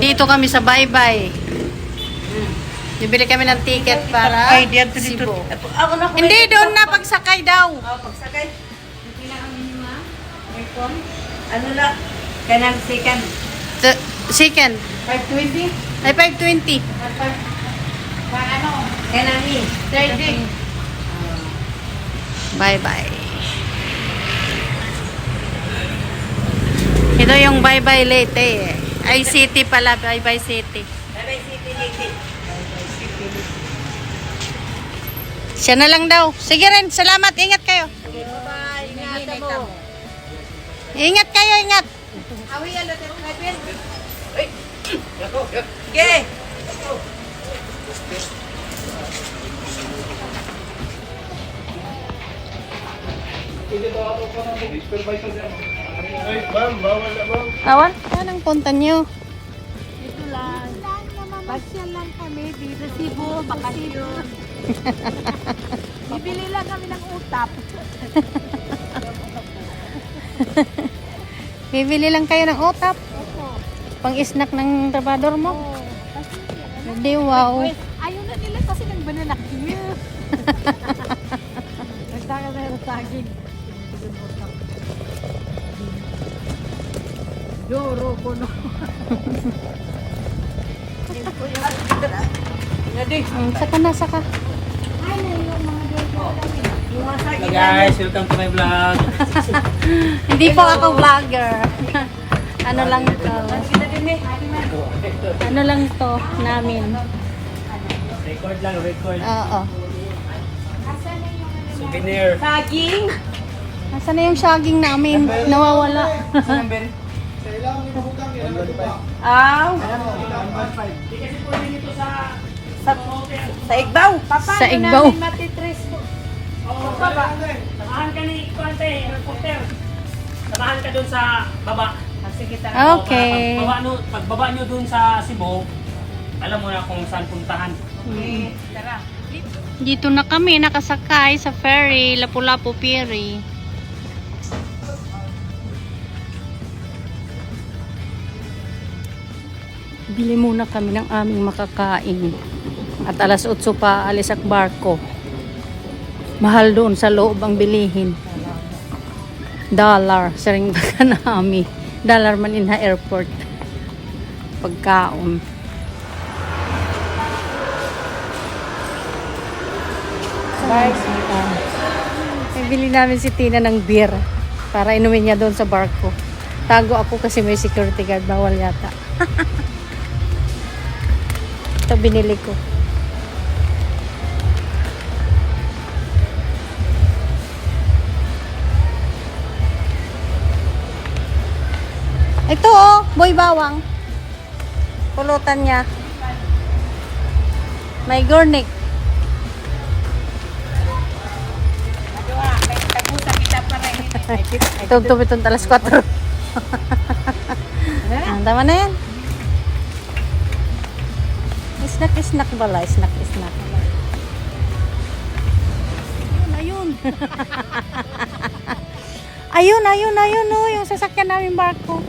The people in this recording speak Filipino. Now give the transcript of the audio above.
Nandito kami sa Baybay. Bibili kami ng ticket para Cebu. Hindi, doon na pagsakay daw. Pagsakay. Ano lang? Kanang second. Second. 520? Ay, 520. Ano? Kanang ni? 30. Bye-bye. Ito yung Baybay Leyte. Ay, city pala. Baybay City. Bye-bye City Lady. Siya na lang daw. Sige rin. Salamat. Ingat kayo. Bye-bye. Ingatan mo. Ingat kayo. Ingat. Awi, ano tayo natin? Sige. Awan? Anong punta nyo? Ito lang. Pasyal lang kami dito Cebu, bakasyon. Bibili lang kami ng utap. Bibili lang kayo ng utap. Opo. Pang-snack ng trabador mo. Oh, Hindi, wow. ayaw na nila kasi ng bananak niya. Nagtaka na yung saging. Doro ko no. Saka na, saka. Hello guys, welcome to my vlog. Hindi po ako vlogger. Ano lang to. Ano lang to namin. Record lang, record. Oo. Souvenir. Saging. Nasaan na yung shagging namin? Nawawala. Aw. Sa Igbaw. Sa Igbaw. Matitres ko. Samahan ka ni Kwante, reporter. Samahan ka dun sa baba. Sige tara. Okay. Pagbaba nyo dun sa Cebu, alam mo na kung saan puntahan. Tara. Dito na kami nakasakay sa ferry, Lapu-Lapu Pier. Bili muna kami ng aming makakain. At alas 8 pa alis ang barko. Mahal doon sa loob ang bilihin. $1 sa ring namin. $1 Manila Airport. Pagkaon. Bye. Bili namin si Tina ng beer para inumin niya doon sa barko. Tago ako kasi may security guard. Bawal yata. Ito binili ko. Ito oh, boy bawang. Pulutan niya. May garnic. Tagusa kita pa rin. Itong alas 4. Tama na yan. Snack bala. Snack. Ayun. ayun. Oh, yung sasakyan namin barko.